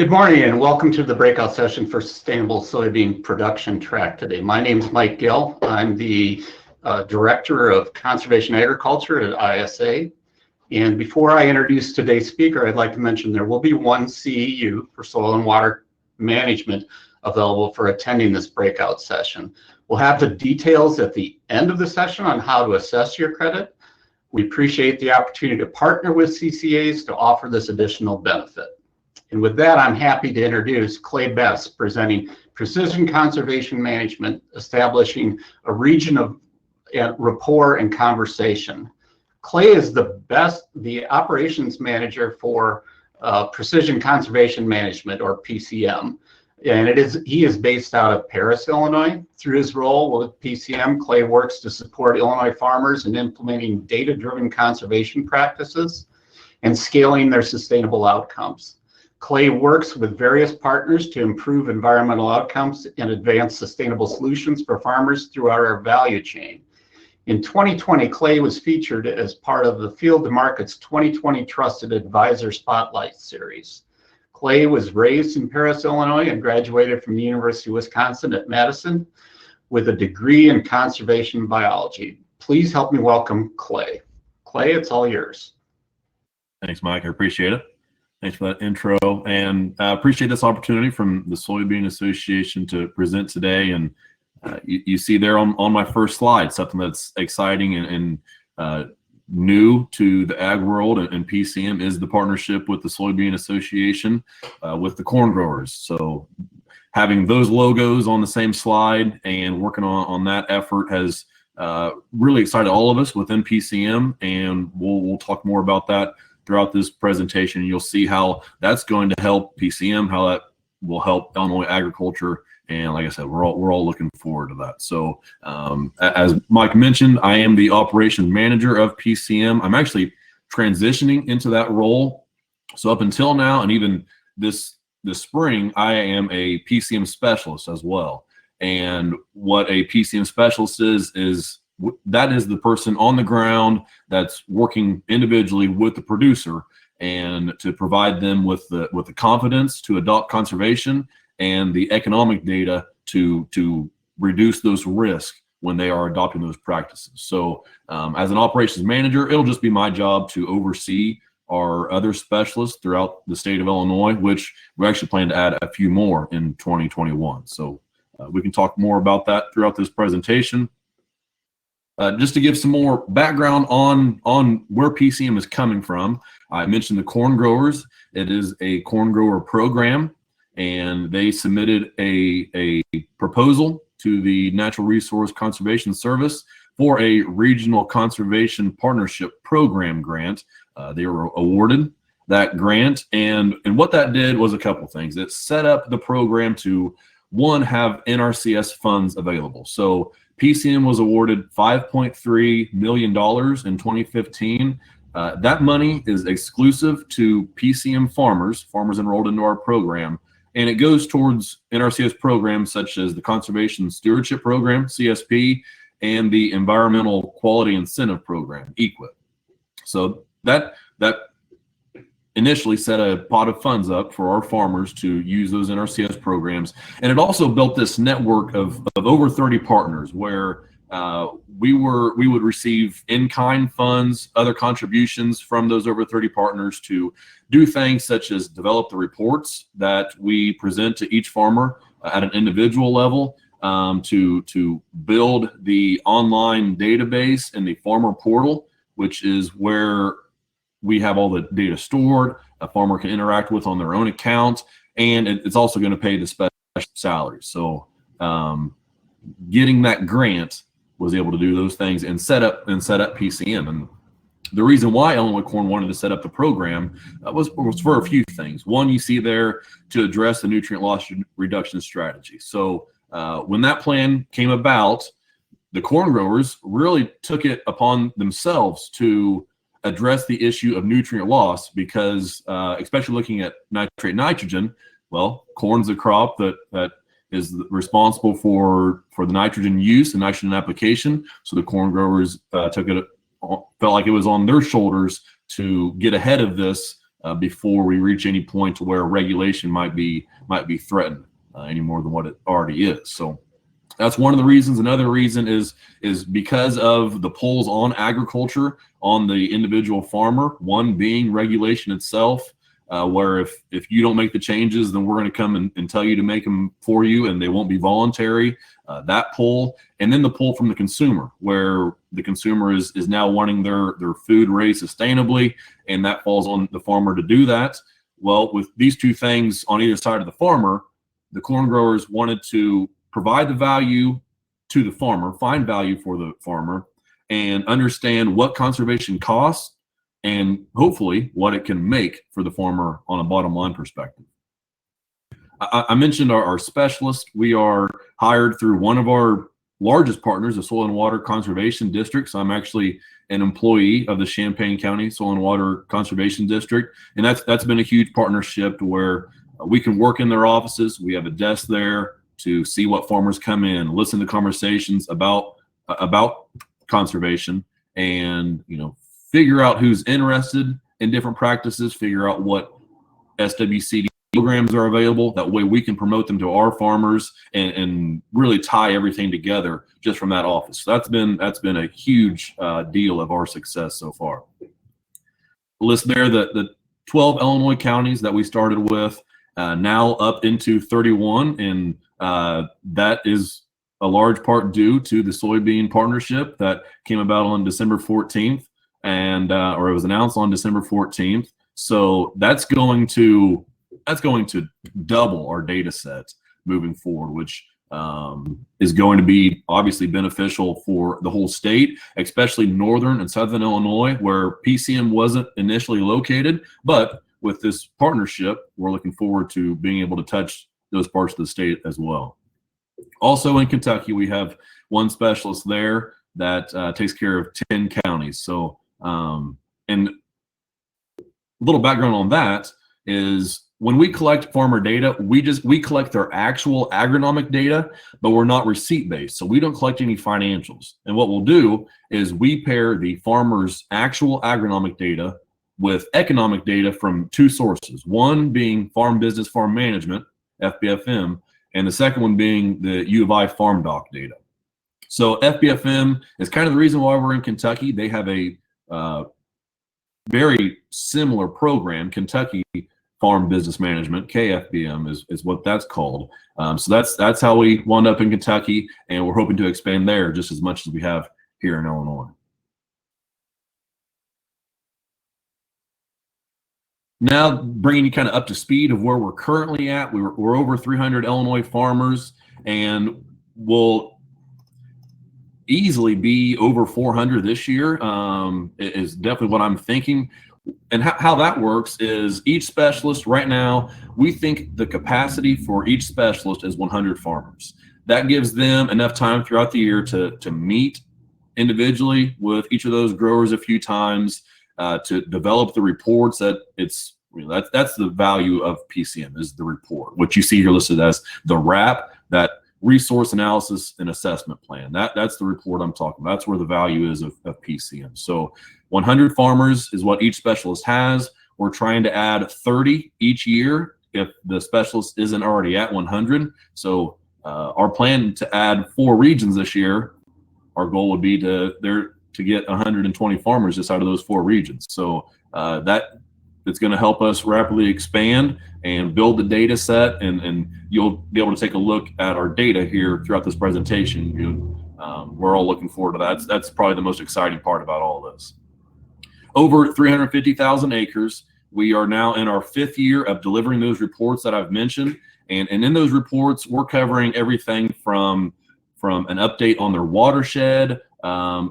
Good morning and welcome to the breakout session for Sustainable Soybean Production Track today. My name is Mike Gill. I'm the Director of Conservation Agriculture at ISA. And before I introduce today's speaker, I'd like to mention there will be one CEU for Soil and Water Management available for attending this breakout session. We'll have the details at the end of the session on how to assess your credit. We appreciate the opportunity to partner with CCAs to offer this additional benefit. And with that, I'm happy to introduce Clay Bess, presenting Precision Conservation Management, establishing a region of rapport and conversation. Clay is the operations manager for Precision Conservation Management, or PCM. And he is based out of Paris, Illinois. Through his role with PCM, Clay works to support Illinois farmers in implementing data-driven conservation practices and scaling their sustainable outcomes. Clay works with various partners to improve environmental outcomes and advance sustainable solutions for farmers throughout our value chain. In 2020, Clay was featured as part of the Field to Market's 2020 Trusted Advisor Spotlight Series. Clay was raised in Paris, Illinois, and graduated from the University of Wisconsin at Madison with a degree in conservation biology. Please help me welcome Clay. Clay, it's all yours. Thanks, Mike. I appreciate it. Thanks for that intro, and I appreciate this opportunity from the Soybean Association to present today. And you see there on my first slide something that's exciting and new to the ag world, and PCM is the partnership with the Soybean Association with the corn growers. So having those logos on the same slide and working on that effort has really excited all of us within PCM, and we'll talk more about that throughout this presentation. You'll see how that's going to help PCM, how that will help Illinois agriculture, and like I said, we're all looking forward to that. So as Mike mentioned, I am the operations manager of PCM. I'm actually transitioning into that role. So up until now, and even this spring, I am a PCM specialist as well. And what a PCM specialist is that is the person on the ground that's working individually with the producer and to provide them with the confidence to adopt conservation and the economic data to reduce those risks when they are adopting those practices. So as an operations manager, it'll just be my job to oversee our other specialists throughout the state of Illinois, which we actually plan to add a few more in 2021. So we can talk more about that throughout this presentation. Just to give some more background on where PCM is coming from, I mentioned the corn growers. It is a corn grower program, and they submitted a proposal to the Natural Resource Conservation Service for a Regional Conservation Partnership Program grant. They were awarded that grant, and what that did was a couple things. It set up the program to, one, have NRCS funds available. So PCM was awarded $5.3 million in 2015. That money is exclusive to PCM farmers enrolled into our program, and it goes towards NRCS programs such as the Conservation Stewardship Program, CSP, and the Environmental Quality Incentive Program, EQIP. So that initially set a pot of funds up for our farmers to use those NRCS programs. And it also built this network of over 30 partners where we would receive in-kind funds, other contributions from those over 30 partners to do things such as develop the reports that we present to each farmer at an individual level, to build the online database and the farmer portal, which is where we have all the data stored, a farmer can interact with on their own account, and it's also going to pay the special salaries. So getting that grant was able to do those things and set up PCM. And the reason why Illinois Corn wanted to set up the program was for a few things. One, you see there, to address the nutrient loss reduction strategy. So when that plan came about, the corn growers really took it upon themselves to address the issue of nutrient loss, because especially looking at nitrate nitrogen, well, corn's a crop that is responsible for the nitrogen use and nitrogen application. So the corn growers felt like it was on their shoulders to get ahead of this before we reach any point to where regulation might be threatened any more than what it already is. So that's one of the reasons. Another reason is because of the pulls on agriculture, on the individual farmer. One being regulation itself, where if you don't make the changes, then we're going to come and tell you to make them for you, and they won't be voluntary. That pull, and then the pull from the consumer, where the consumer is now wanting their food raised sustainably, and that falls on the farmer to do that. Well, with these two things on either side of the farmer, the corn growers wanted to provide the value to the farmer, find value for the farmer, and understand what conservation costs and hopefully what it can make for the farmer on a bottom line perspective. I mentioned our specialists. We are hired through one of our largest partners, the Soil and Water Conservation District. So I'm actually an employee of the Champaign County Soil and Water Conservation District, and that's been a huge partnership to where we can work in their offices. We have a desk there to see what farmers come in, listen to conversations about conservation, and figure out who's interested in different practices, figure out what SWCD programs are available. That way we can promote them to our farmers and really tie everything together just from that office. So that's been a huge deal of our success so far. List there the 12 Illinois counties that we started with, now up into 31, and that is a large part due to the soybean partnership that came about on December 14th, and or it was announced on December 14th. So that's going to double our data set moving forward, which is going to be obviously beneficial for the whole state, especially northern and southern Illinois, where PCM wasn't initially located. But with this partnership, we're looking forward to being able to touch those parts of the state as well. Also in Kentucky, we have one specialist there that takes care of 10 counties. So, and a little background on that is, when we collect farmer data, we collect their actual agronomic data, but we're not receipt based. So we don't collect any financials. And what we'll do is we pair the farmer's actual agronomic data with economic data from two sources. One being Farm Business Farm Management, FBFM, and the second one being the U of I Farm Doc data. So FBFM is kind of the reason why we're in Kentucky. They have a very similar program, Kentucky Farm Business Management, KFBM is what that's called. So that's how we wound up in Kentucky, and we're hoping to expand there just as much as we have here in Illinois. Now, bringing you kind of up to speed of where we're currently at, we're over 300 Illinois farmers, and we'll easily be over 400 this year. Is definitely what I'm thinking. And how that works is each specialist right now, we think the capacity for each specialist is 100 farmers. That gives them enough time throughout the year to meet individually with each of those growers a few times, to develop the reports. That's the value of PCM, is the report. What you see here listed as the RAP, that resource analysis and assessment plan. That's the report I'm talking about. That's where the value is of PCM. So 100 farmers is what each specialist has. We're trying to add 30 each year if the specialist isn't already at 100. So our plan to add 4 regions this year, our goal would be to get 120 farmers just out of those 4 regions. So it's going to help us rapidly expand and build the data set, and you'll be able to take a look at our data here throughout this presentation. We're all looking forward to that. That's probably the most exciting part about all of this. Over 350,000 acres. We are now in our 5th year of delivering those reports that I've mentioned. And in those reports, we're covering everything from an update on their watershed,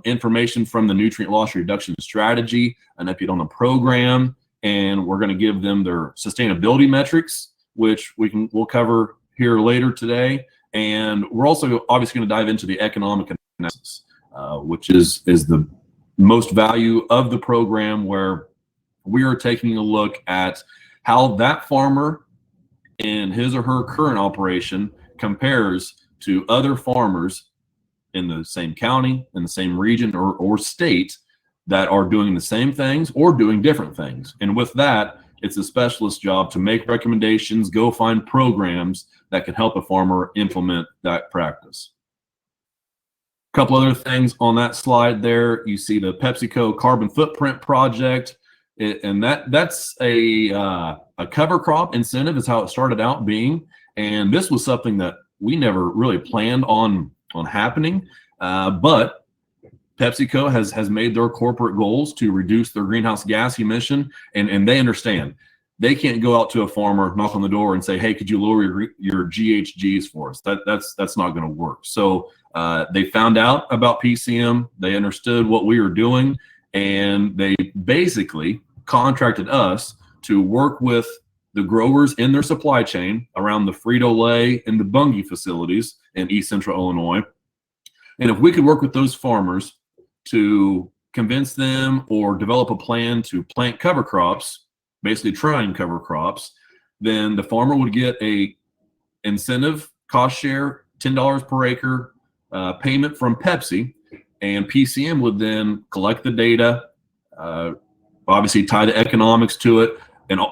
information from the nutrient loss reduction strategy, an update on the program, and we're going to give them their sustainability metrics, which we'll cover here later today. And we're also obviously going to dive into the economic analysis, which is the most value of the program, where we are taking a look at how that farmer in his or her current operation compares to other farmers in the same county, in the same region or state that are doing the same things or doing different things. And with that, It's a specialist job to make recommendations, go find programs that can help a farmer implement that practice. A couple other things on that slide there. You see the PepsiCo Carbon Footprint Project, and that's a cover crop incentive is how it started out being. And this was something that we never really planned on happening, but PepsiCo has made their corporate goals to reduce their greenhouse gas emission, and they understand they can't go out to a farmer, knock on the door, and say, "Hey, could you lower your GHGs for us?" That's not going to work. So they found out about PCM, they understood what we were doing, and they basically contracted us to work with the growers in their supply chain around the Frito-Lay and the Bunge facilities in East Central Illinois. And if we could work with those farmers to convince them or develop a plan to plant cover crops, basically trying cover crops, then the farmer would get a incentive cost share, $10 per acre payment from Pepsi, and PCM would then collect the data, obviously tie the economics to it,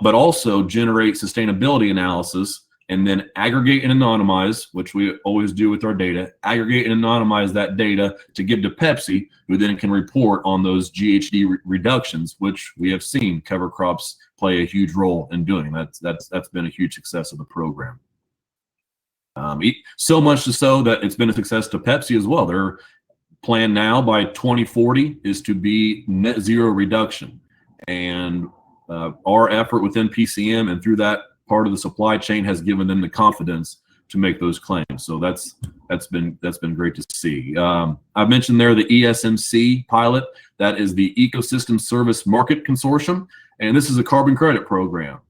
but also generate sustainability analysis, and then aggregate and anonymize, which we always do with our data, aggregate and anonymize that data to give to Pepsi, who then can report on those GHG reductions, which we have seen cover crops play a huge role in doing. That's been a huge success of the program. So much so that it's been a success to Pepsi as well. Their plan now by 2040 is to be net zero reduction. And our effort within PCM and through that part of the supply chain has given them the confidence to make those claims. So that's been great to see. I've mentioned there the ESMC pilot. That is the Ecosystem Service Market Consortium, and this is a carbon credit program,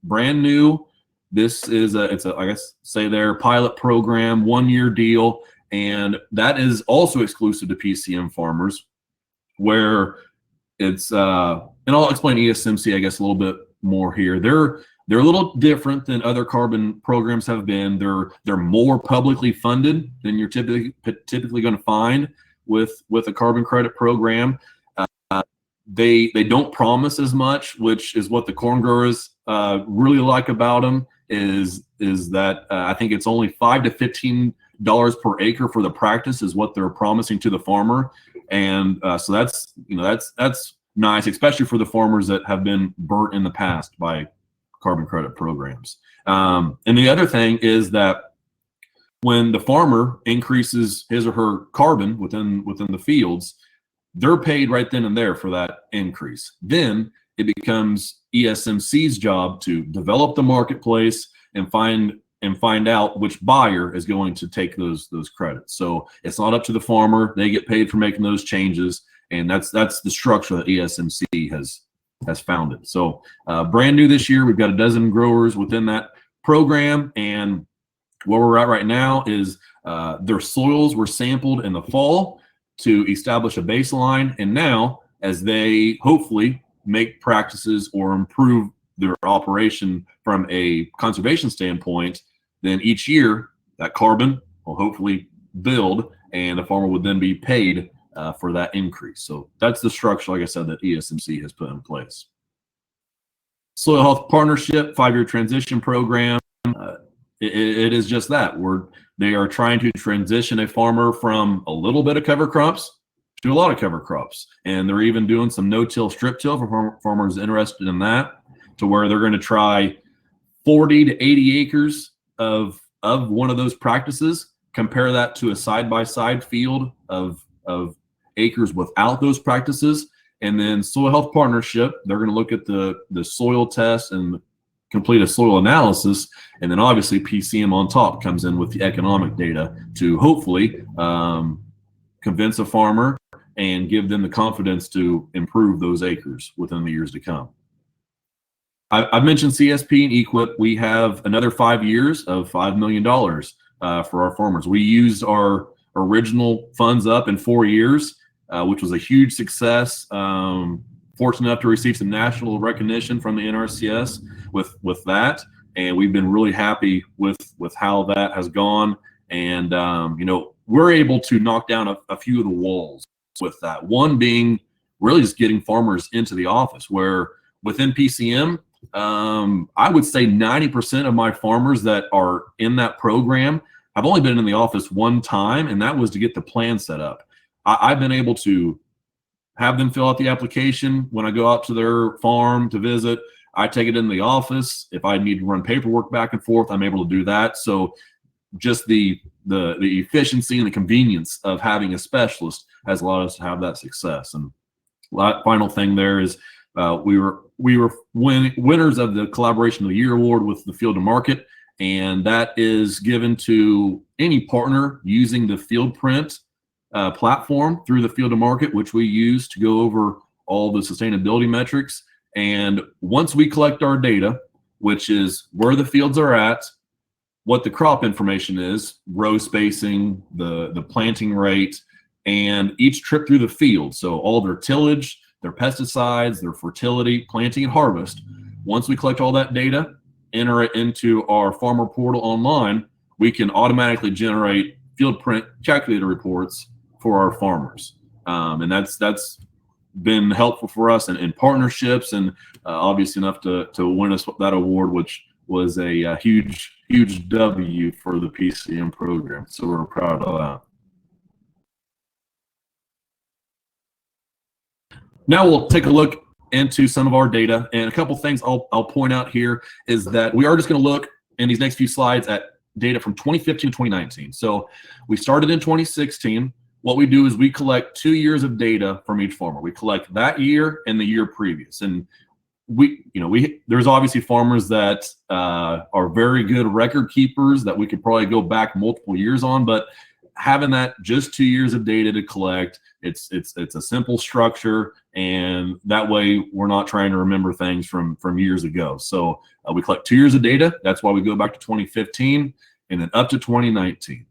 brand new. This is it's a, I guess, say their pilot program, 1-year deal, and that is also exclusive to PCM farmers, where it's and I'll explain ESMC, I guess, a little bit more here. They're a little different than other carbon programs have been. They're more publicly funded than you're typically going to find with a carbon credit program. They don't promise as much, which is what the corn growers really like about them. Is that I think it's only $5 to $15 per acre for the practice is what they're promising to the farmer, and so that's nice, especially for the farmers that have been burnt in the past by carbon credit programs. And the other thing is that when the farmer increases his or her carbon within the fields, they're paid right then and there for that increase. Then it becomes ESMC's job to develop the marketplace and find out which buyer is going to take those credits. So it's not up to the farmer; they get paid for making those changes, and that's the structure that ESMC has founded. So brand new this year, we've got a dozen growers within that program, and where we're at right now is their soils were sampled in the fall to establish a baseline, and now as they hopefully make practices or improve their operation from a conservation standpoint, then each year that carbon will hopefully build, and the farmer would then be paid for that increase. So that's the structure, like I said, that ESMC has put in place. Soil Health Partnership 5-year transition program. It is just that. They are trying to transition a farmer from a little bit of cover crops to a lot of cover crops. And they're even doing some no-till, strip-till for farmers interested in that, to where they're going to try 40 to 80 acres of one of those practices, compare that to a side-by-side field of acres without those practices. And then Soil Health Partnership, they're going to look at the soil test and complete a soil analysis, and then obviously PCM on top comes in with the economic data to hopefully convince a farmer and give them the confidence to improve those acres within the years to come. I've mentioned CSP and EQIP. We have another 5 years of $5 million for our farmers. We used our original funds up in 4 years, which was a huge success. Fortunate enough to receive some national recognition from the NRCS with that, and we've been really happy with how that has gone. And we're able to knock down a few of the walls with that. One being really just getting farmers into the office, where within PCM I would say 90% of my farmers that are in that program have only been in the office one time, and that was to get the plan set up. I've been able to have them fill out the application when I go out to their farm to visit. I take it in the office. If I need to run paperwork back and forth, I'm able to do that. So just the efficiency and the convenience of having a specialist has allowed us to have that success. And final thing there is we were winners of the Collaboration of the Year award with the Field to Market, and that is given to any partner using the Field Print platform through the Field to Market, which we use to go over all the sustainability metrics. And once we collect our data, which is where the fields are at, what the crop information is, row spacing, the planting rate, and each trip through the field. So all their tillage, their pesticides, their fertility, planting, and harvest. Once we collect all that data, enter it into our farmer portal online, we can automatically generate field print calculator reports for our farmers. And that's been helpful for us in partnerships, and obviously enough to win us that award, which was a huge W for the PCM program. So we're proud of that. Now we'll take a look into some of our data, and a couple things I'll point out here is that we are just going to look in these next few slides at data from 2015 to 2019. So we started in 2016. What we do is we collect 2 years of data from each farmer. We collect that year and the year previous, and there's obviously farmers that are very good record keepers that we could probably go back multiple years on, but having that just 2 years of data to collect, it's a simple structure, and that way we're not trying to remember things from years ago. So we collect 2 years of data. That's why we go back to 2015 and then up to 2019.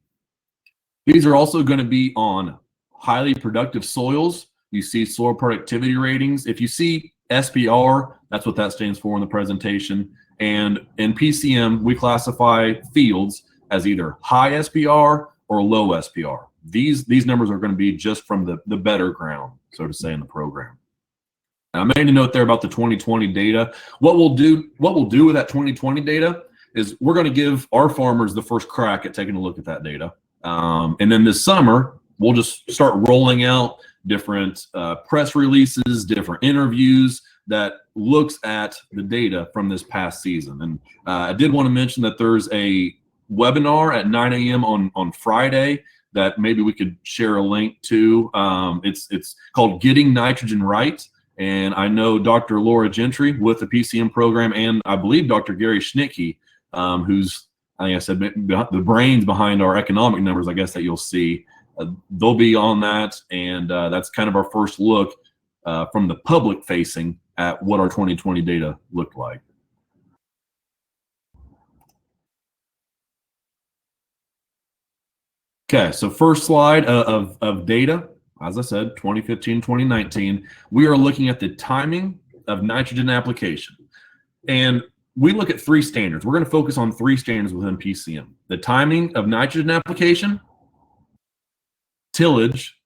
These are also going to be on highly productive soils. You see soil productivity ratings. If you see SPR, that's what that stands for in the presentation. And in PCM, we classify fields as either high SPR or low SPR. These numbers are going to be just from the better ground, so to say, in the program. And I made a note there about the 2020 data. What we'll do with that 2020 data is we're going to give our farmers the first crack at taking a look at that data. And then this summer, we'll just start rolling out different press releases, different interviews that looks at the data from this past season. And I did want to mention that there's a webinar at 9 a.m. on Friday that maybe we could share a link to. It's called Getting Nitrogen Right. And I know Dr. Laura Gentry with the PCM program, and I believe Dr. Gary Schnicke, who's, like I said, the brains behind our economic numbers, I guess, that you'll see. They'll be on that, and that's kind of our first look from the public facing at what our 2020 data looked like. Okay, so first slide of data, as I said, 2015, 2019, we are looking at the timing of nitrogen application. And we look at 3 standards. We're going to focus on 3 standards within PCM. The timing of nitrogen application, tillage,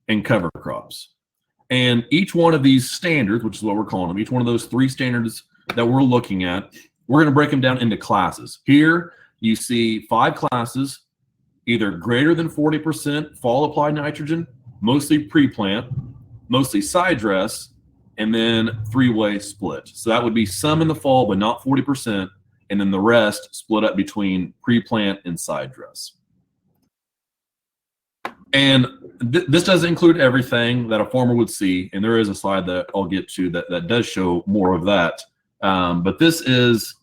and cover crops. And each one of these standards, which is what we're calling them, each one of those 3 standards that we're looking at, we're going to break them down into classes. Here you see 5 classes, either greater than 40% fall applied nitrogen, mostly pre-plant, mostly side dress, and then 3-way split. So that would be some in the fall, but not 40%, and then the rest split up between pre-plant and side dress. And this does include everything that a farmer would see, and there is a slide that I'll get to that does show more of that. But this is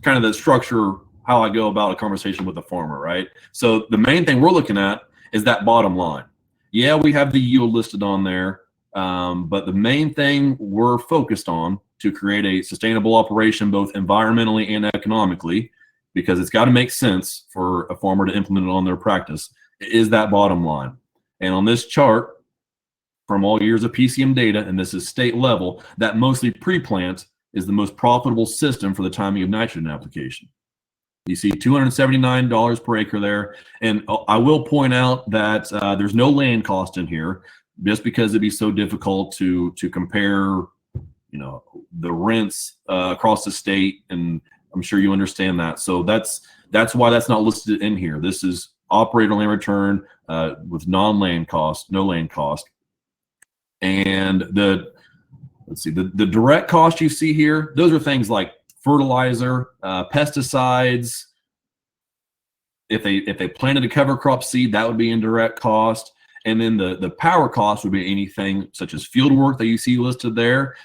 kind of the structure, how I go about a conversation with a farmer, right? So the main thing we're looking at is that bottom line. Yeah, we have the yield listed on there, but the main thing we're focused on to create a sustainable operation, both environmentally and economically, because it's got to make sense for a farmer to implement it on their practice, is that bottom line. And on this chart, from all years of PCM data, and this is state level, that mostly pre-plant is the most profitable system for the timing of nitrogen application. You see $279 per acre there. And I will point out that there's no land cost in here. just because it'd be so difficult to compare, you know, the rents across the state, and I'm sure you understand that. So that's why that's not listed in here. This is operator land return with non-land cost, no land cost. And let's see, the direct cost you see here, those are things like fertilizer, pesticides. If they planted a cover crop seed, that would be indirect cost. And then the power cost would be anything such as field work that you see listed there.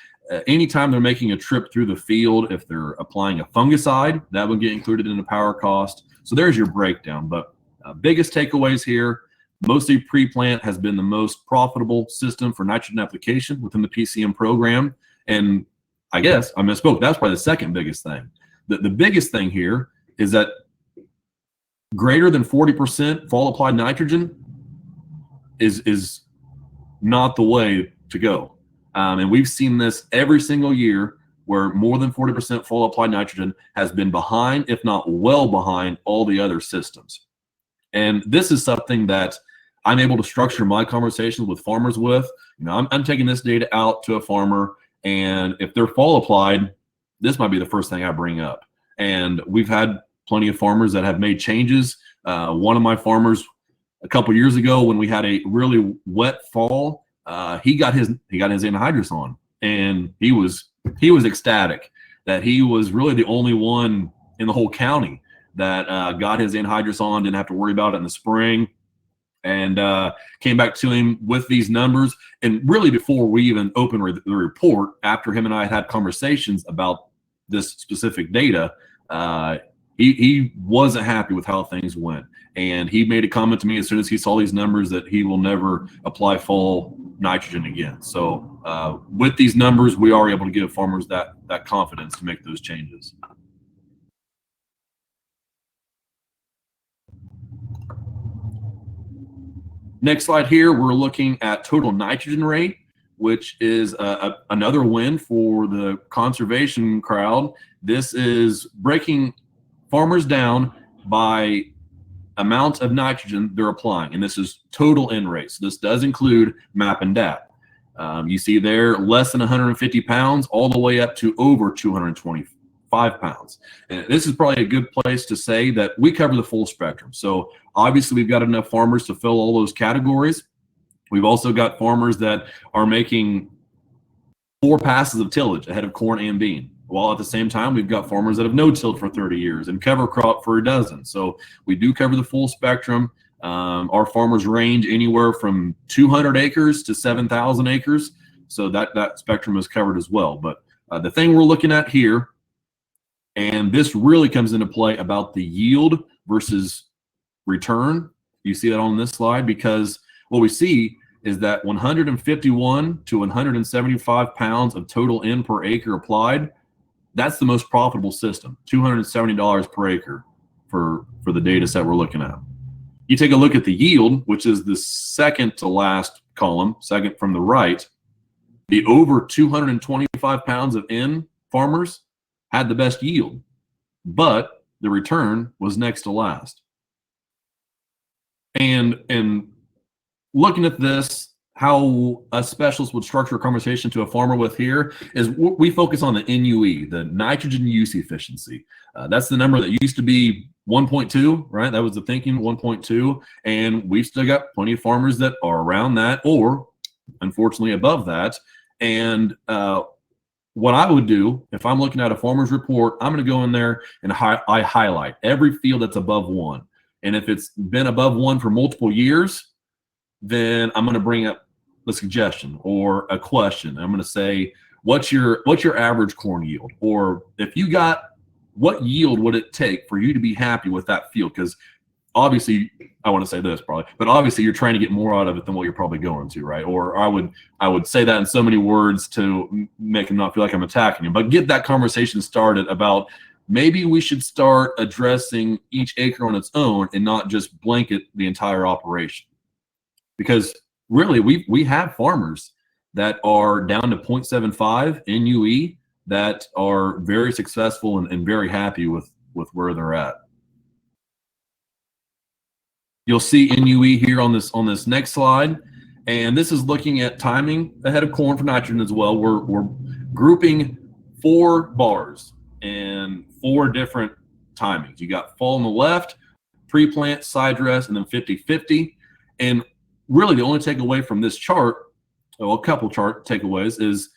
Anytime they're making a trip through the field, if they're applying a fungicide, that would get included in the power cost. So there's your breakdown. But biggest takeaways here, mostly pre-plant has been the most profitable system for nitrogen application within the PCM program. And I guess I misspoke. That's probably the second biggest thing. The biggest thing here is that greater than 40% fall applied nitrogen is not the way to go. And we've seen this every single year where more than 40% fall applied nitrogen has been behind, if not well behind, all the other systems. And this is something that I'm able to structure my conversations with farmers with. You know, I'm taking this data out to a farmer, and if they're fall applied, this might be the first thing I bring up. And we've had plenty of farmers that have made changes. One of my farmers a couple years ago, when we had a really wet fall, he got his anhydrous on, and he was ecstatic that he was really the only one in the whole county that got his anhydrous on, didn't have to worry about it in the spring, and came back to him with these numbers. And really, before we even opened the report, after him and I had conversations about this specific data, he wasn't happy with how things went. And he made a comment to me as soon as he saw these numbers that he will never apply fall nitrogen again. So with these numbers, we are able to give farmers that confidence to make those changes. Next slide here, we're looking at total nitrogen rate, which is another win for the conservation crowd. This is breaking farmers down by amount of nitrogen they're applying, and this is total N rate. So this does include MAP and DAP. You see there less than 150 pounds all the way up to over 225 pounds. And this is probably a good place to say that we cover the full spectrum. So obviously we've got enough farmers to fill all those categories. We've also got farmers that are making 4 passes of tillage ahead of corn and bean, while at the same time we've got farmers that have no-tilled for 30 years and cover crop for a dozen. So we do cover the full spectrum. Our farmers range anywhere from 200 acres to 7,000 acres. So that spectrum is covered as well. But the thing we're looking at here, and this really comes into play about the yield versus return. You see that on this slide, because what we see is that 151 to 175 pounds of total N per acre applied, that's the most profitable system, $270 per acre for the data set we're looking at. You take a look at the yield, which is the second to last column, second from the right, the over 225 pounds of N farmers had the best yield, but the return was next to last. And looking at this, how a specialist would structure a conversation to a farmer with here is we focus on the NUE, the nitrogen use efficiency. That's the number that used to be 1.2, right? That was the thinking, 1.2. And we've still got plenty of farmers that are around that, or unfortunately above that. And what I would do if I'm looking at a farmer's report, I'm going to go in there and I highlight every field that's above 1. And if it's been above 1 for multiple years, then I'm going to bring up a suggestion or a question. I'm going to say, what's your average corn yield? Or if you got, what yield would it take for you to be happy with that field? Because obviously, I want to say this probably, but obviously you're trying to get more out of it than what you're probably going to, right? Or I would say that in so many words to make him not feel like I'm attacking him, but get that conversation started about maybe we should start addressing each acre on its own and not just blanket the entire operation. Because really, we have farmers that are down to 0.75 NUE that are very successful and very happy with where they're at. You'll see NUE here on this next slide, And this is looking at timing ahead of corn for nitrogen as well. We're grouping 4 bars and 4 different timings. You got fall on the left, pre-plant, side dress, and then 50-50. And really the only takeaway from this chart, well, a couple chart takeaways, is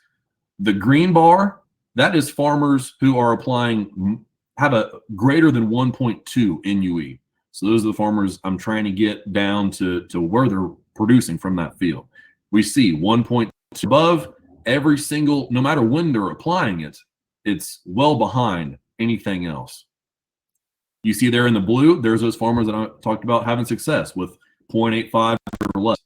the green bar, that is farmers who are applying, have a greater than 1.2 NUE. So those are the farmers I'm trying to get down to where they're producing from that field. We see 1.2 above every single, no matter when they're applying it, it's well behind anything else. You see there in the blue, there's those farmers that I talked about having success with 0.85 or less.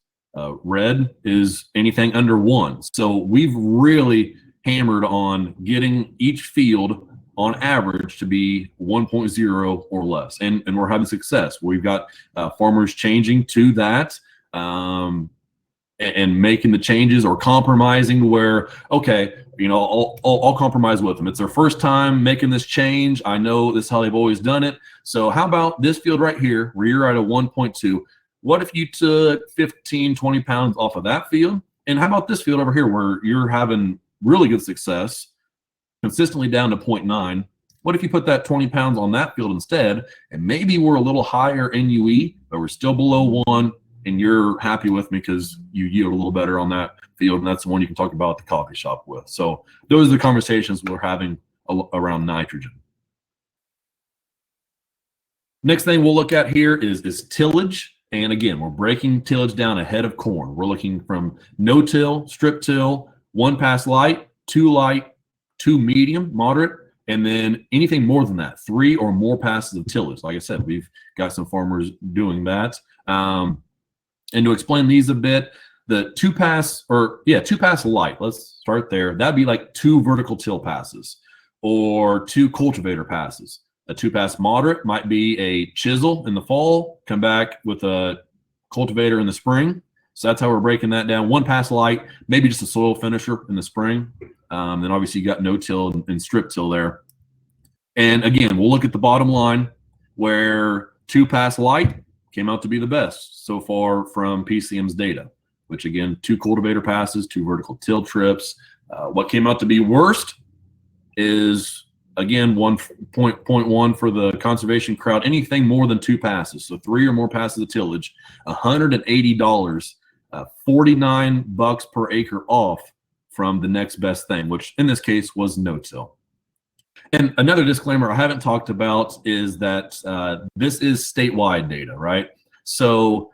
Red is anything under 1. So we've really hammered on getting each field on average to be 1.0 or less, and we're having success. We've got farmers changing to that, and making the changes or compromising where, okay, you know, I'll compromise with them. It's their first time making this change. I know this is how they've always done it. So how about this field right here where you're at a 1.2? What if you took 15, 20 pounds off of that field? And how about this field over here where you're having really good success, consistently down to 0.9? What if you put that 20 pounds on that field instead, and maybe we're a little higher NUE, but we're still below 1, and you're happy with me because you yield a little better on that field, and that's the one you can talk about at the coffee shop with. So those are the conversations we're having around nitrogen. Next thing we'll look at here is tillage. And again, we're breaking tillage down ahead of corn. We're looking from no-till, strip-till, 1 pass light, 2 medium, moderate, and then anything more than that, 3 or more passes of tillage. Like I said, we've got some farmers doing that. And to explain these a bit, the 2 pass light, let's start there. That'd be like 2 vertical till passes or 2 cultivator passes. A 2 pass moderate might be a chisel in the fall, come back with a cultivator in the spring. So that's how we're breaking that down. 1 pass light, maybe just a soil finisher in the spring. Then obviously you got no till and strip till there. And again, we'll look at the bottom line where 2 pass light came out to be the best so far from PCM's data, which again, 2 cultivator passes, 2 vertical till trips. What came out to be worst is, again, 1.1 for the conservation crowd, anything more than 2 passes. So 3 or more passes of tillage, $180, $49 per acre off from the next best thing, which in this case was no-till. And another disclaimer I haven't talked about is that this is statewide data, right? So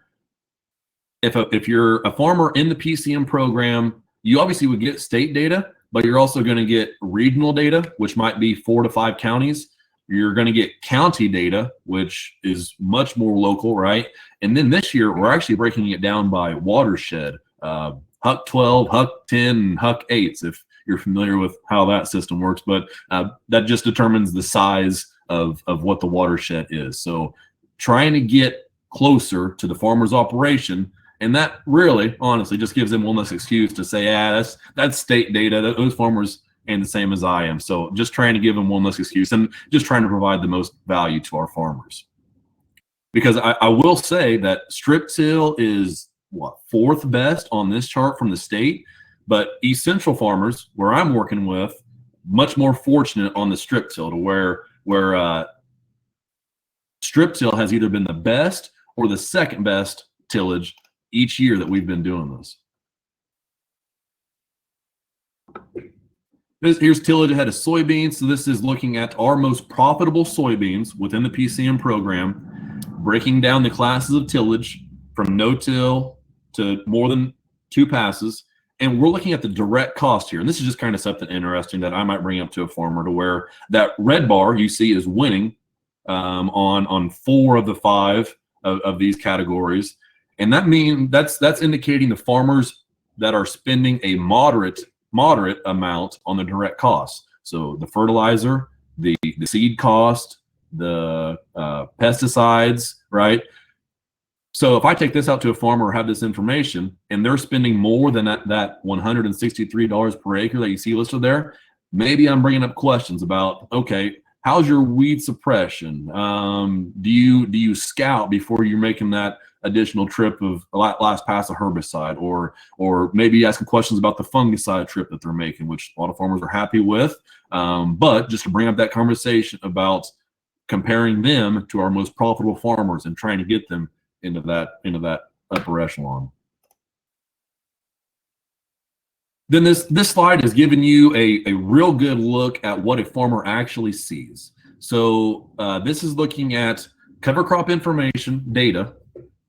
if you're a farmer in the PCM program, you obviously would get state data, but you're also going to get regional data, which might be 4 to 5 counties. You're going to get county data, which is much more local, right? And then this year, we're actually breaking it down by watershed, HUC 12, HUC 10, and HUC 8s, if you're familiar with how that system works. But that just determines the size of what the watershed is. So trying to get closer to the farmer's operation, and that really, honestly, just gives them one less excuse to say, that's state data. Those farmers ain't the same as I am. So just trying to give them one less excuse and just trying to provide the most value to our farmers. Because I will say that strip till is, what, 4th best on this chart from the state. But East Central farmers, where I'm working with, much more fortunate on the strip till, to where strip till has either been the best or the 2nd best tillage each year that we've been doing this. Here's tillage ahead of soybeans. So this is looking at our most profitable soybeans within the PCM program, breaking down the classes of tillage from no-till to more than 2 passes. And we're looking at the direct cost here. And this is just kind of something interesting that I might bring up to a farmer, to where that red bar you see is winning on 4 of the 5 of these categories. And that means that's indicating the farmers that are spending a moderate amount on the direct costs. So the fertilizer, the seed cost, the pesticides, right? So if I take this out to a farmer or have this information and they're spending more than that $163 per acre that you see listed there, maybe I'm bringing up questions about, okay, how's your weed suppression? Do you scout before you're making that additional trip of last pass of herbicide, or maybe asking questions about the fungicide trip that they're making, which a lot of farmers are happy with. But just to bring up that conversation about comparing them to our most profitable farmers and trying to get them into that upper echelon. Then this slide is giving you a real good look at what a farmer actually sees. So this is looking at cover crop information data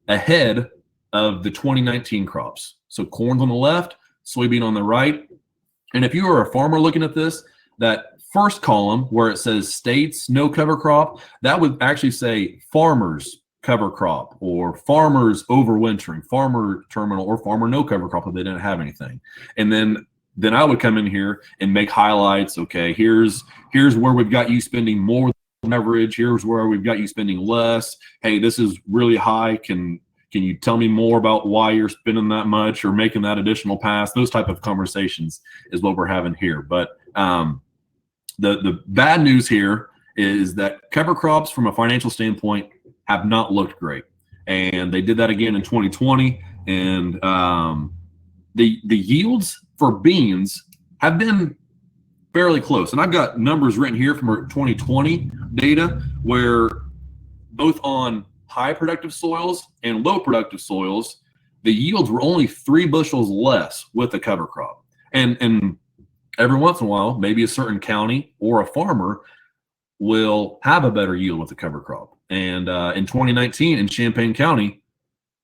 ahead of the 2019 crops. So corn's on the left, soybean on the right. And if you are a farmer looking at this, that first column where it says states no cover crop, that would actually say farmers cover crop, or farmers overwintering, farmer terminal, or farmer no cover crop if they didn't have anything. And then I would come in here and make highlights. Okay, here's where we've got you spending more than average. Here's where we've got you spending less. Hey, this is really high. Can you tell me more about why you're spending that much or making that additional pass? Those type of conversations is what we're having here. But the bad news here is that cover crops from a financial standpoint have not looked great. And they did that again in 2020. And the yields for beans have been fairly close. And I've got numbers written here from our 2020 data where both on high productive soils and low productive soils, the yields were only 3 bushels less with the cover crop. And every once in a while, maybe a certain county or a farmer will have a better yield with the cover crop. And in 2019 in Champaign County,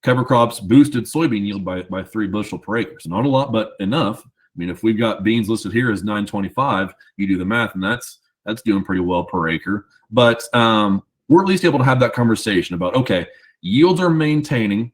cover crops boosted soybean yield by 3 bushel per acre. So not a lot, but enough. I mean, if we've got beans listed here as 925, you do the math, and that's doing pretty well per acre. But we're at least able to have that conversation about, okay, yields are maintaining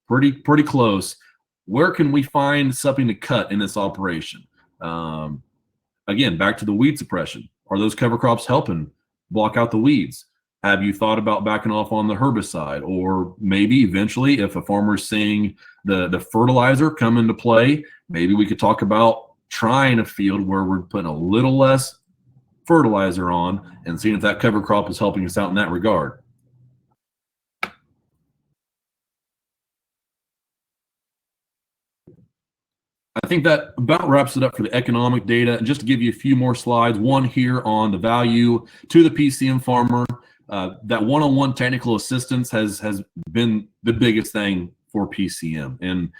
pretty close. Where can we find something to cut in this operation? Again, back to the weed suppression. Are those cover crops helping block out the weeds? Have you thought about backing off on the herbicide? Or maybe eventually, if a farmer's seeing the fertilizer come into play, maybe we could talk about trying a field where we're putting a little less fertilizer on and seeing if that cover crop is helping us out in that regard. I think that about wraps it up for the economic data. And just to give you a few more slides, one here on the value to the PCM farmer. That one-on-one technical assistance has been the biggest thing for PCM. And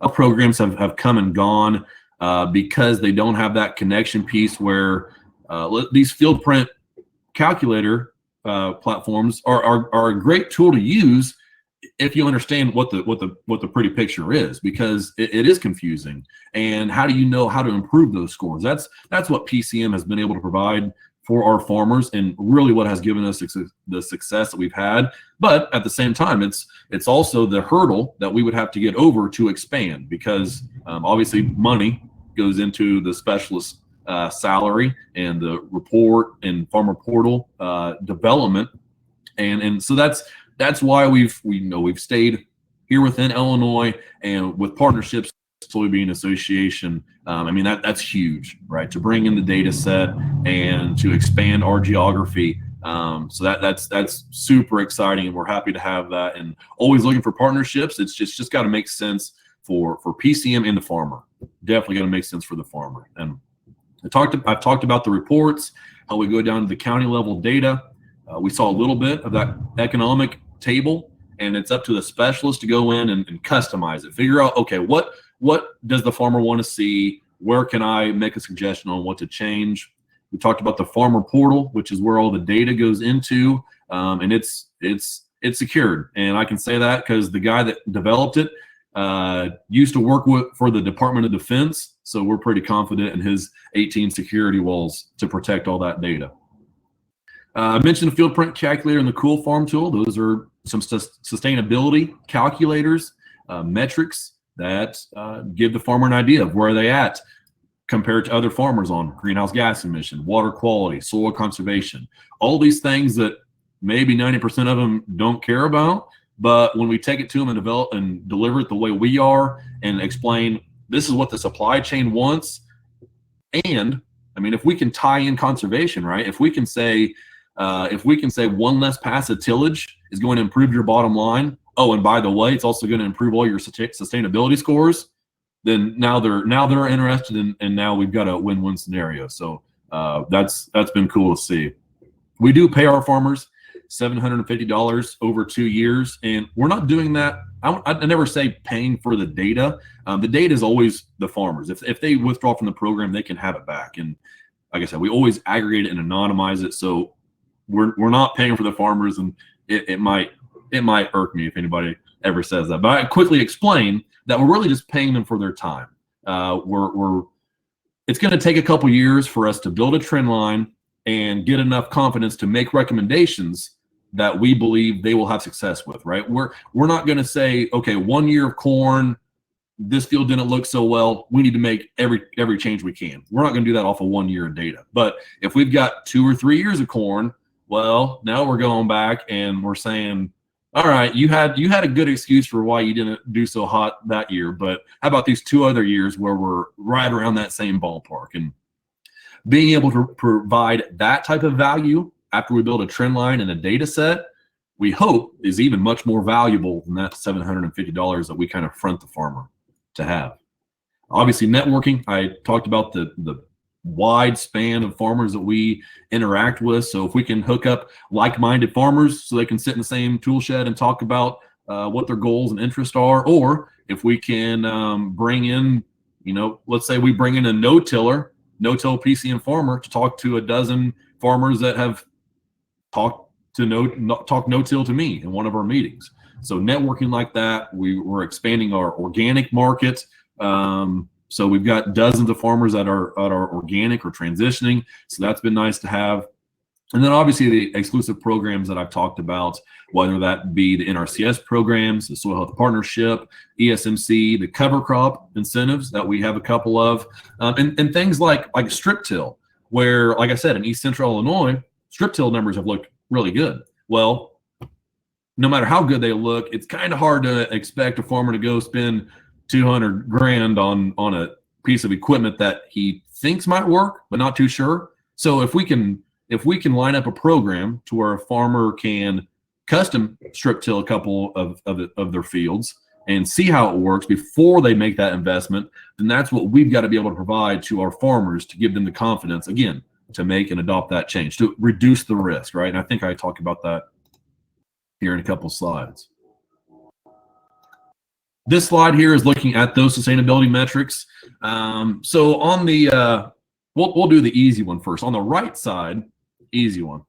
our programs have come and gone because they don't have that connection piece where these field print calculator platforms are a great tool to use if you understand what the pretty picture is, because it is confusing. And how do you know how to improve those scores? That's what PCM has been able to provide for our farmers, and really what has given us the success that we've had. But at the same time, it's also the hurdle that we would have to get over to expand, because obviously money goes into the specialist salary and the report and farmer portal development, and so that's why we've stayed here within Illinois, and with partnerships, Soybean Association. I mean, that's huge, right? To bring in the data set and to expand our geography. So that's super exciting, and we're happy to have that. And always looking for partnerships. It's just got to make sense for PCM and the farmer. Definitely got to make sense for the farmer. And I've talked about the reports, how we go down to the county level data. We saw a little bit of that economic table, and it's up to the specialist to go in and customize it. Figure out, okay, what does the farmer want to see? Where can I make a suggestion on what to change? We talked about the farmer portal, which is where all the data goes into, and it's secured. And I can say that because the guy that developed it used to work for the Department of Defense, so we're pretty confident in his 18 security walls to protect all that data. I mentioned the field print calculator and the Cool Farm tool. Those are some sustainability calculators, metrics that give the farmer an idea of where they at compared to other farmers on greenhouse gas emission, water quality, soil conservation, all these things that maybe 90% of them don't care about. But when we take it to them and develop and deliver it the way we are and explain this is what the supply chain wants, and I mean, if we can tie in conservation, right? If we can say If we can say one less pass of tillage is going to improve your bottom line, oh, and by the way, it's also going to improve all your sustainability scores, then now they're interested in, and now we've got a win-win scenario. So that's been cool to see. We do pay our farmers $750 over 2 years, and we're not doing that. I never say paying for the data. The data is always the farmers. If they withdraw from the program, they can have it back. And like I said, we always aggregate it and anonymize it. So we're not paying for the farmers, and it might irk me if anybody ever says that. But I quickly explain that we're really just paying them for their time. It's going to take a couple years for us to build a trend line and get enough confidence to make recommendations that we believe they will have success with, right? We're not going to say, okay, 1 year of corn, this field didn't look so well, we need to make every change we can. We're not going to do that off of 1 year of data. But if we've got 2 or 3 years of corn, well, now we're going back and we're saying, all right, you had a good excuse for why you didn't do so hot that year, but how about these 2 other years where we're right around that same ballpark? And being able to provide that type of value after we build a trend line and a data set, we hope is even much more valuable than that $750 that we kind of front the farmer to have. Obviously, networking, I talked about the wide span of farmers that we interact with. So if we can hook up like-minded farmers so they can sit in the same tool shed and talk about what their goals and interests are, or if we can bring in, let's say we bring in a no-till PCM farmer to talk to a dozen farmers that have talked no-till to me in one of our meetings. So networking like that, we're expanding our organic market. So we've got dozens of farmers that are organic or transitioning. So that's been nice to have. And then obviously the exclusive programs that I've talked about, whether that be the NRCS programs, the Soil Health Partnership, ESMC, the cover crop incentives that we have a couple of, and things like strip till, where, like I said, in East Central Illinois, strip till numbers have looked really good. Well, no matter how good they look, it's kind of hard to expect a farmer to go spend $200 grand on a piece of equipment that he thinks might work, but not too sure. So if we can line up a program to where a farmer can custom strip till a couple of their fields and see how it works before they make that investment, then that's what we've got to be able to provide to our farmers to give them the confidence, again, to make and adopt that change, to reduce the risk, right? And I think I talk about that here in a couple slides. This slide here is looking at those sustainability metrics. So on the, we'll do the easy one first. On the right side, easy one,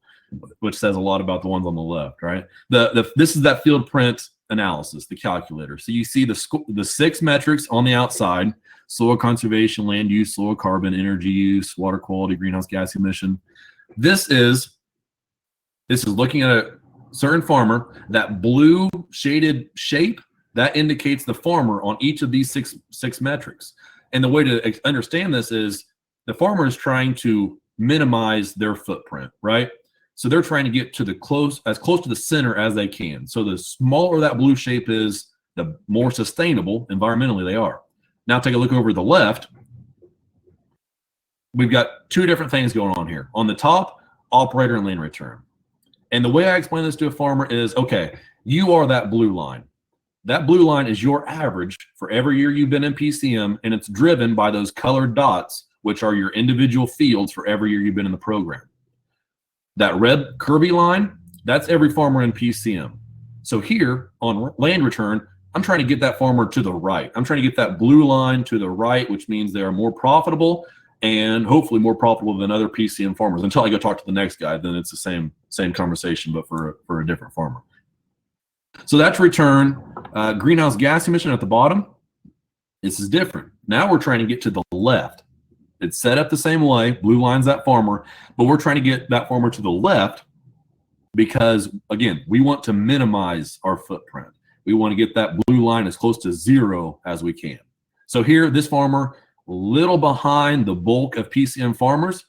which says a lot about the ones on the left, right? This is that field print analysis, the calculator. So you see the 6 metrics on the outside: soil conservation, land use, soil carbon, energy use, water quality, greenhouse gas emission. This is looking at a certain farmer. That blue shaded shape, that indicates the farmer on each of these six metrics. And the way to understand this is the farmer is trying to minimize their footprint, right? So they're trying to get to as close to the center as they can. So the smaller that blue shape is, the more sustainable environmentally they are. Now take a look over the left. We've got 2 different things going on here. On the top, operator and land return. And the way I explain this to a farmer is, okay, you are that blue line. That blue line is your average for every year you've been in PCM, and it's driven by those colored dots, which are your individual fields for every year you've been in the program. That red curvy line, that's every farmer in PCM. So here on land return, I'm trying to get that farmer to the right. I'm trying to get that blue line to the right, which means they are more profitable and hopefully more profitable than other PCM farmers. Until I go talk to the next guy, then it's the same conversation, but for a different farmer. So that's return. Greenhouse gas emission at the bottom. This is different. Now we're trying to get to the left. It's set up the same way. Blue line's that farmer, but we're trying to get that farmer to the left because, again, we want to minimize our footprint. We want to get that blue line as close to 0 as we can. So here, this farmer, little behind the bulk of PCM farmers.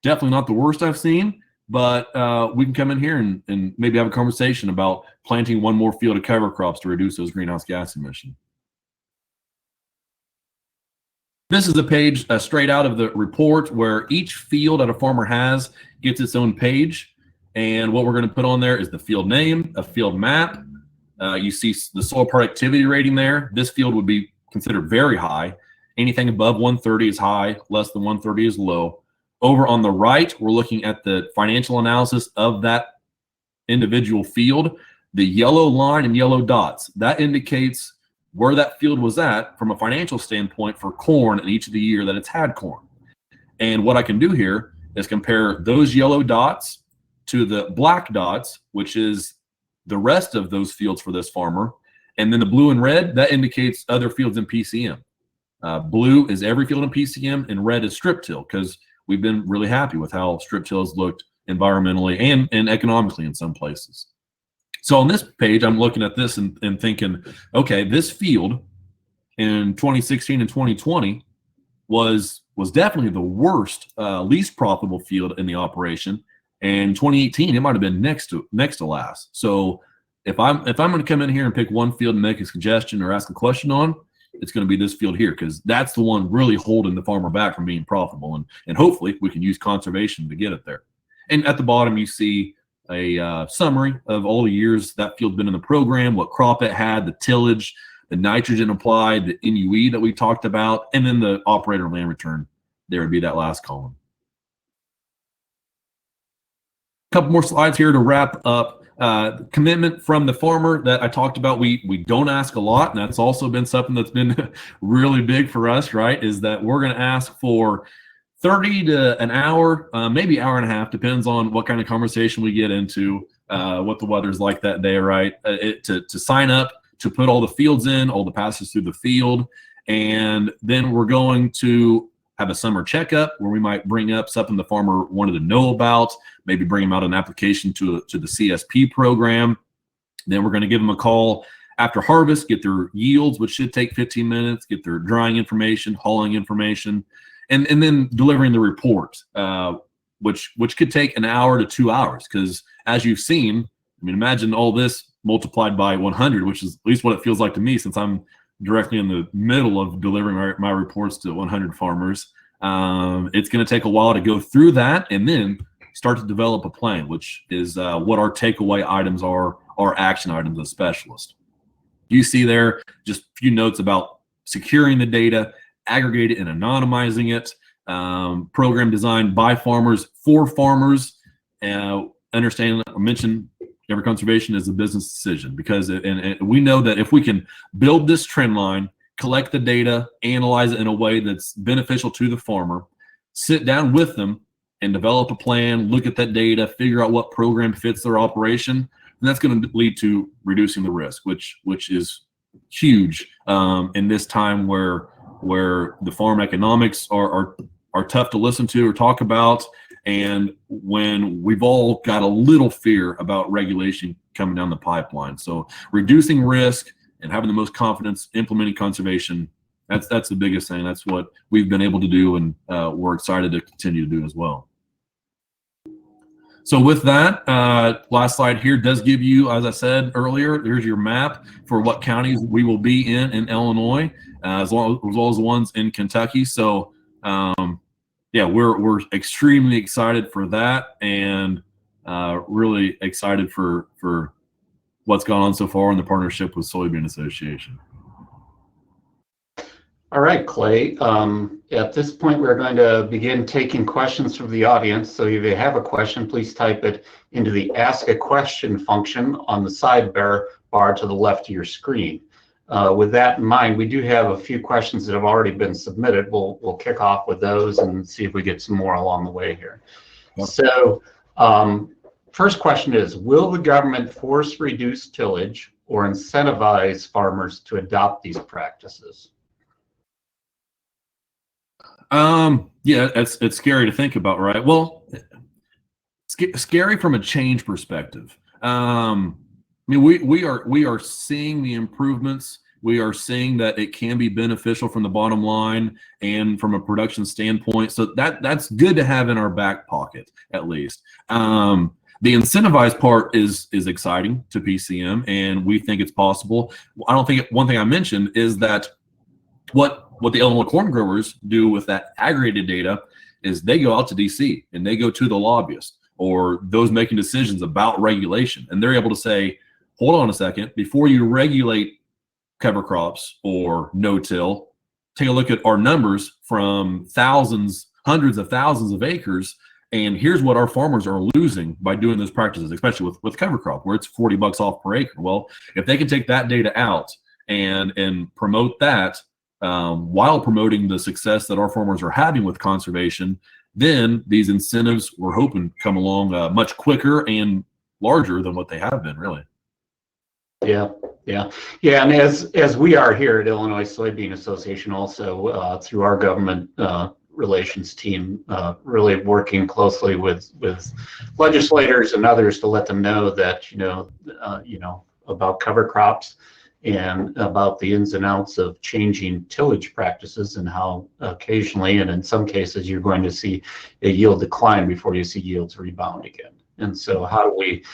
Definitely not the worst I've seen, but we can come in here and maybe have a conversation about planting 1 more field of cover crops to reduce those greenhouse gas emissions. This is a page straight out of the report where each field that a farmer has gets its own page. And what we're going to put on there is the field name, a field map. You see the soil productivity rating there. This field would be considered very high. Anything above 130 is high, less than 130 is low. Over on the right, we're looking at the financial analysis of that individual field. The yellow line and yellow dots, that indicates where that field was at from a financial standpoint for corn in each of the year that it's had corn. And what I can do here is compare those yellow dots to the black dots, which is the rest of those fields for this farmer. And then the blue and red, that indicates other fields in PCM. Blue is every field in PCM, and red is strip till, because we've been really happy with how strip till has looked environmentally and economically in some places. So on this page, I'm looking at this and thinking, okay, this field in 2016 and 2020 was definitely the worst, least profitable field in the operation. And 2018, it might have been next to last. So if I'm going to come in here and pick one field and make a suggestion or ask a question on, it's going to be this field here, because that's the one really holding the farmer back from being profitable. And hopefully we can use conservation to get it there. And at the bottom, you see a summary of all the years that field's been in the program, what crop it had, the tillage, the nitrogen applied, the NUE that we talked about, and then the operator land return. There would be that last column. A couple more slides here to wrap up. Commitment from the farmer that I talked about, we don't ask a lot, and that's also been something that's been really big for us, right, is that we're going to ask for 30 to an hour, maybe hour and a half, depends on what kind of conversation we get into, what the weather's like that day, right, to sign up, to put all the fields in, all the passes through the field. And then we're going to have a summer checkup where we might bring up something the farmer wanted to know about, maybe bring them out an application to the CSP program. Then we're going to give them a call after harvest, get their yields, which should take 15 minutes, get their drying information, hauling information, and then delivering the report, which could take an hour to 2 hours. Because as you've seen, I mean, imagine all this multiplied by 100, which is at least what it feels like to me, since I'm directly in the middle of delivering my reports to 100 farmers. It's going to take a while to go through that and then start to develop a plan, which is what our takeaway items are, our action items as specialists. You see there just a few notes about securing the data, aggregate it and anonymizing it, program designed by farmers for farmers, understanding that I mentioned every conservation is a business decision, because and we know that if we can build this trend line, collect the data, analyze it in a way that's beneficial to the farmer, sit down with them and develop a plan, look at that data, figure out what program fits their operation, and that's going to lead to reducing the risk, which is huge in this time where the farm economics are tough to listen to or talk about, and when we've all got a little fear about regulation coming down the pipeline. So reducing risk and having the most confidence implementing conservation, that's the biggest thing. That's what we've been able to do, and we're excited to continue to do as well. So with that, last slide here does give you, as I said earlier, here's your map for what counties we will be in Illinois, as well as the ones in Kentucky. So yeah, we're extremely excited for that, and really excited for what's gone on so far in the partnership with Soybean Association. All right, Clay. At this point, we're going to begin taking questions from the audience. So if you have a question, please type it into the Ask a Question function on the sidebar to the left of your screen. With that in mind, we do have a few questions that have already been submitted. We'll kick off with those and see if we get some more along the way here. Yep. So first question is, will the government force reduced tillage or incentivize farmers to adopt these practices? Yeah, it's scary to think about, right? Well, scary from a change perspective. I mean, we are seeing the improvements. We are seeing that it can be beneficial from the bottom line and from a production standpoint. So that's good to have in our back pocket, at least. The incentivized part is exciting to PCM, and we think it's possible. I don't think one thing I mentioned is that what the Illinois corn growers do with that aggregated data is they go out to DC and they go to the lobbyists. or those making decisions about regulation. And they're able to say, hold on a second, before you regulate cover crops or no-till, take a look at our numbers from thousands, hundreds of thousands of acres, and here's what our farmers are losing by doing those practices, especially with cover crop, where it's $40 off per acre. Well, if they can take that data out and promote that while promoting the success that our farmers are having with conservation, then these incentives we're hoping come along much quicker and larger than what they have been, really. Yeah. And as we are here at Illinois Soybean Association, also through our government relations team, really working closely with legislators and others to let them know that about cover crops and about the ins and outs of changing tillage practices, and how occasionally and in some cases you're going to see a yield decline before you see yields rebound again. And so how do we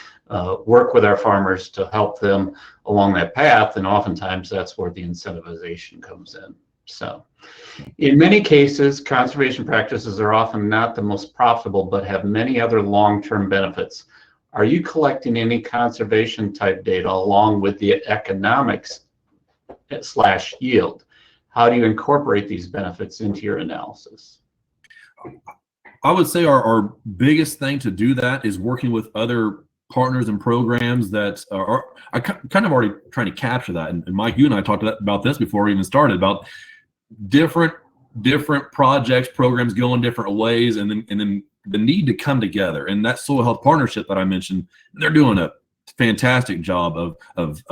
work with our farmers to help them along that path? And oftentimes that's where the incentivization comes in. So in many cases, conservation practices are often not the most profitable, but have many other long-term benefits. Are you collecting any conservation type data along with the economics / yield? How do you incorporate these benefits into your analysis? I would say our biggest thing to do that is working with other partners and programs that are kind of already trying to capture that. And Mike, you and I talked about this before we even started, about different projects, programs going different ways, and then the need to come together. And that soil health partnership that I mentioned, they're doing a fantastic job of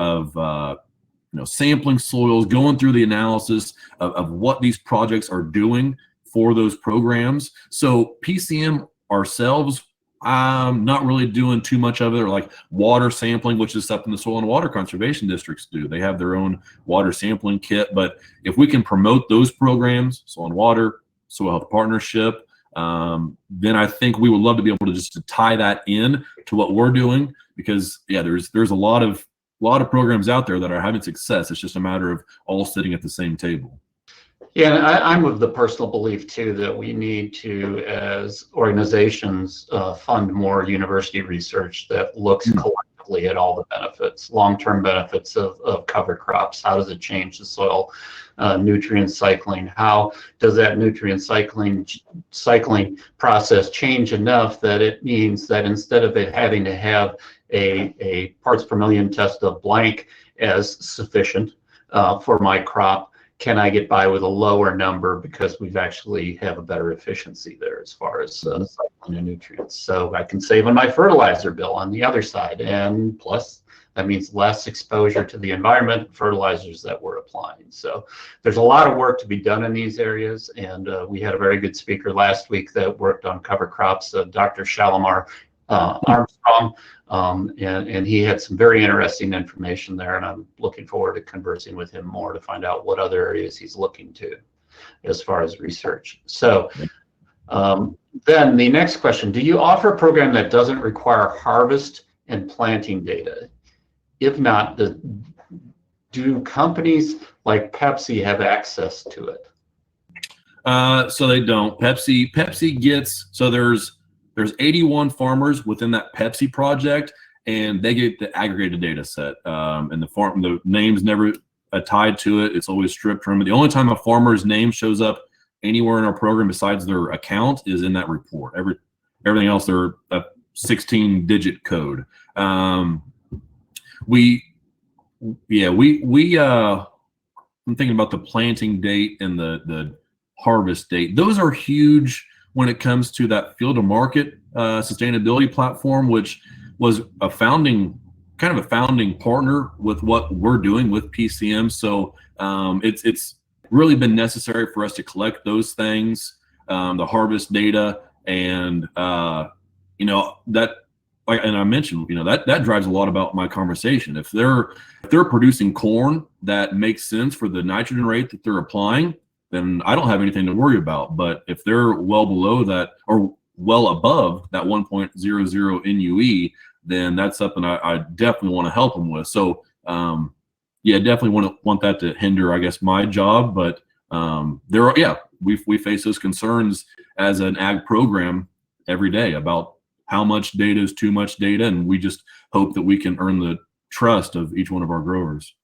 sampling soils, going through the analysis of what these projects are doing for those programs. So PCM ourselves, not really doing too much of it, or like water sampling, which is something the soil and water conservation districts do. They have their own water sampling kit. But if we can promote those programs, soil and water, soil health partnership, then I think we would love to be able to just tie that in to what we're doing, because there's a lot of programs out there that are having success. It's just a matter of all sitting at the same table. Yeah, and I'm of the personal belief too that we need to, as organizations, fund more university research that looks collectively at all the benefits, long-term benefits of cover crops. How does it change the soil nutrient cycling? How does that nutrient cycling process change enough that it means that instead of it having to have a parts per million test of blank as sufficient for my crop, can I get by with a lower number because we've actually have a better efficiency there as far as cycling the nutrients? So I can save on my fertilizer bill on the other side, and plus that means less exposure to the environment, fertilizers that we're applying. So there's a lot of work to be done in these areas, and we had a very good speaker last week that worked on cover crops, Dr. Shalimar Armstrong, and he had some very interesting information there, and I'm looking forward to conversing with him more to find out what other areas he's looking to as far as research. So then the next question, do you offer a program that doesn't require harvest and planting data? If not, do companies like Pepsi have access to it? So they don't. Pepsi gets, so there's 81 farmers within that Pepsi project, and they get the aggregated data set. And the name's never tied to it. It's always stripped from it. The only time a farmer's name shows up anywhere in our program besides their account is in that report. Everything else, they're a 16-digit code. I'm thinking about the planting date and the harvest date. Those are huge when it comes to that field to market sustainability platform, which was a founding partner with what we're doing with PCM. So it's really been necessary for us to collect those things, the harvest data, and that, and I mentioned, that drives a lot about my conversation. If they're producing corn that makes sense for the nitrogen rate that they're applying, then I don't have anything to worry about. But if they're well below that or well above that 1.00 NUE, then that's something I definitely want to help them with. So definitely want that to hinder, I guess, my job. But we face those concerns as an ag program every day about how much data is too much data, and we just hope that we can earn the trust of each one of our growers.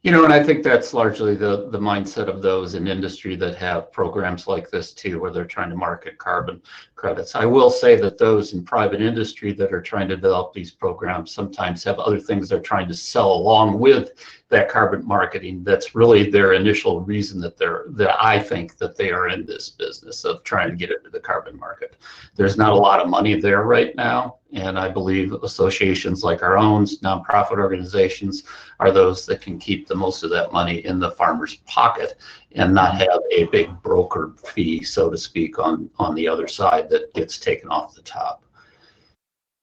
And I think that's largely the mindset of those in industry that have programs like this too, where they're trying to market carbon credits. I will say that those in private industry that are trying to develop these programs sometimes have other things they're trying to sell along with that carbon marketing. That's really their initial reason that I think that they are in this business of trying to get into the carbon market. There's not a lot of money there right now, and I believe associations like our own, nonprofit organizations, are those that can keep the most of that money in the farmer's pocket and not have a big broker fee, so to speak, on the other side that gets taken off the top.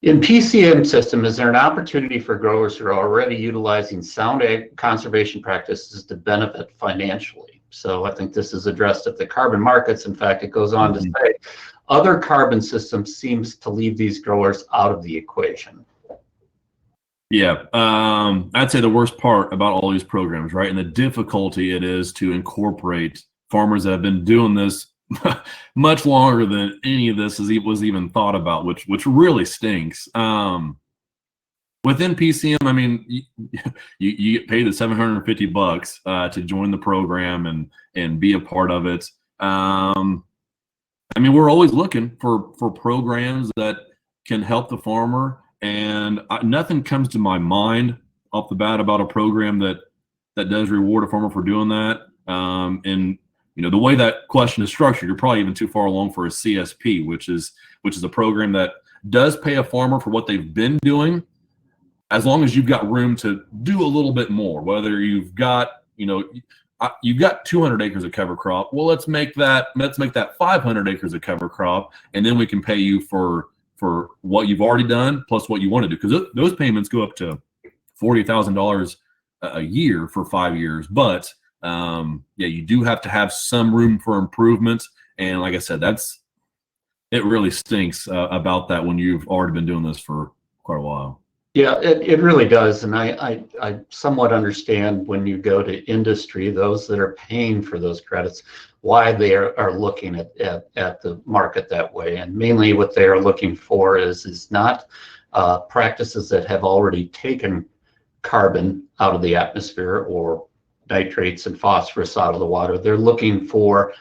In PCM system, is there an opportunity for growers who are already utilizing sound conservation practices to benefit financially? So I think this is addressed at the carbon markets. In fact, it goes on to say, other carbon systems seems to leave these growers out of the equation. Yeah, I'd say the worst part about all these programs, right, and the difficulty it is to incorporate farmers that have been doing this much longer than any of this was even thought about, which really stinks. Within PCM, I mean, you get paid the $750 to join the program and be a part of it. I mean, we're always looking for programs that can help the farmer, and nothing comes to my mind off the bat about a program that does reward a farmer for doing that. And the way that question is structured, you're probably even too far along for a CSP, which is a program that does pay a farmer for what they've been doing, as long as you've got room to do a little bit more. Whether you've got 200 acres of cover crop, well, let's make that 500 acres of cover crop, and then we can pay you for what you've already done plus what you want to do, because those payments go up to $40,000 a year for 5 years. But you do have to have some room for improvement, and like I said, it really stinks about that when you've already been doing this for quite a while. Yeah, it really does, and I somewhat understand when you go to industry, those that are paying for those credits, why they are looking at the market that way. And mainly what they are looking for is not practices that have already taken carbon out of the atmosphere or nitrates and phosphorus out of the water. They're looking for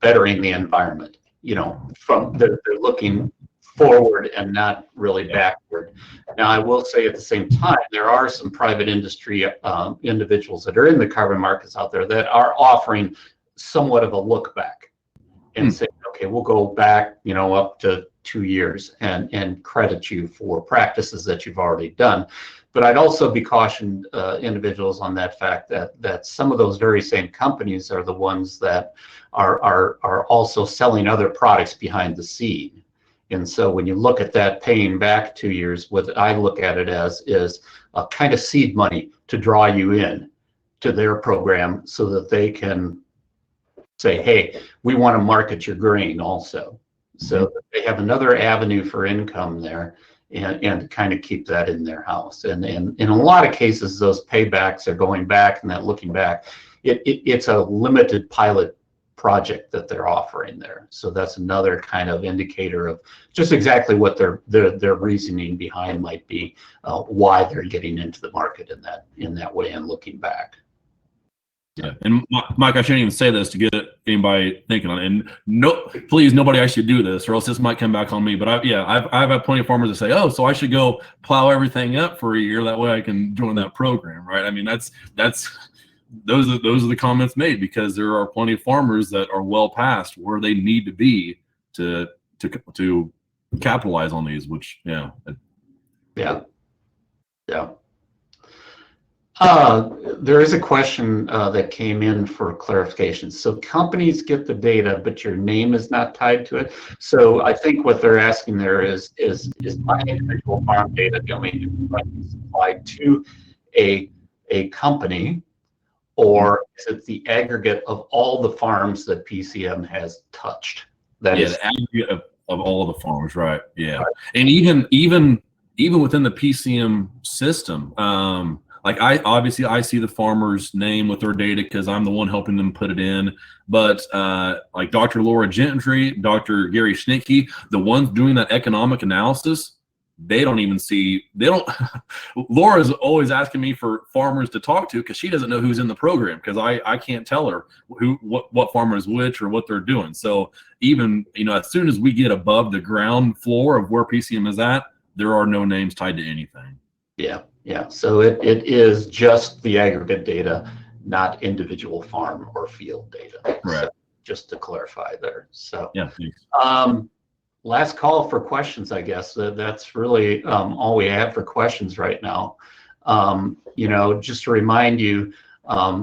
bettering the environment. They're looking forward and not really backward. Now, I will say at the same time, there are some private industry individuals that are in the carbon markets out there that are offering somewhat of a look back and say, okay, we'll go back, up to 2 years and credit you for practices that you've already done. But I'd also be cautioned individuals on that fact that some of those very same companies are the ones that are also selling other products behind the scene. And so when you look at that paying back 2 years, what I look at it as is a kind of seed money to draw you in to their program so that they can say, hey, we want to market your grain also. So that they have another avenue for income there and kind of keep that in their house. And in a lot of cases, those paybacks are going back, and that looking back, it's a limited pilot project that they're offering there. So that's another kind of indicator of just exactly what their reasoning behind might be, why they're getting into the market in that way and looking back. Yeah, and Mike, I shouldn't even say this to get anybody thinking on it. And no, please, nobody actually do this, or else this might come back on me. But I've had plenty of farmers that say, "Oh, so I should go plow everything up for a year. That way I can join that program." Right? I mean, those are the comments made, because there are plenty of farmers that are well past where they need to be to capitalize on these. Which yeah. There is a question that came in for clarification. So companies get the data, but your name is not tied to it. So I think what they're asking there is my individual farm data going to be supplied to a company, or is it the aggregate of all the farms that PCM has touched? The aggregate of all of the farms, right? Yeah, right. And even within the PCM system, like I see the farmer's name with their data because I'm the one helping them put it in. But like Dr. Laura Gentry, Dr. Gary Schnicke, the ones doing that economic analysis, they don't even see, they don't, Laura's always asking me for farmers to talk to because she doesn't know who's in the program, because I can't tell her what farmer is which or what they're doing. So even, you know, as soon as we get above the ground floor of where PCM is at, there are no names tied to anything. Yeah, yeah. So it is just the aggregate data, not individual farm or field data. Right. So just to clarify there. So yeah, thanks. Last call for questions, I guess. That's really all we have for questions right now. You know, just to remind you,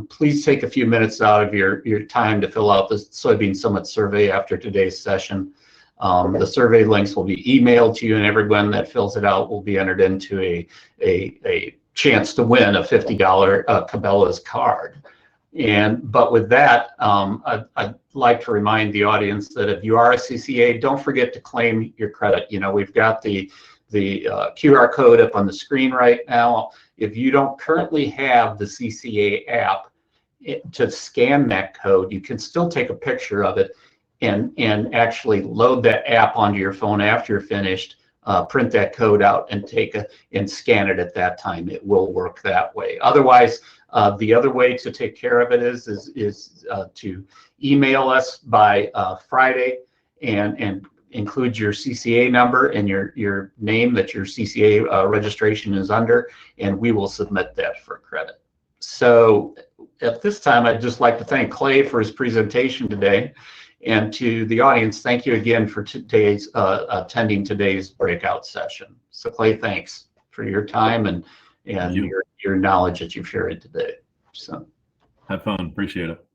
please take a few minutes out of your time to fill out the Soybean Summit survey after today's session. The survey links will be emailed to you, and everyone that fills it out will be entered into a chance to win a $50 Cabela's card. But with that, I'd like to remind the audience that if you are a CCA, don't forget to claim your credit. You know, we've got the QR code up on the screen right now. If you don't currently have the CCA app to scan that code, you can still take a picture of it and actually load that app onto your phone after you're finished, print that code out and scan it at that time. It will work that way. Otherwise, the other way to take care of it is to email us by Friday and include your CCA number and your name that your CCA registration is under, and we will submit that for credit. So at this time, I'd just like to thank Clay for his presentation today. And to the audience, thank you again for attending today's breakout session. So Clay, thanks for your time and your knowledge that you've shared today. So have fun. Appreciate it.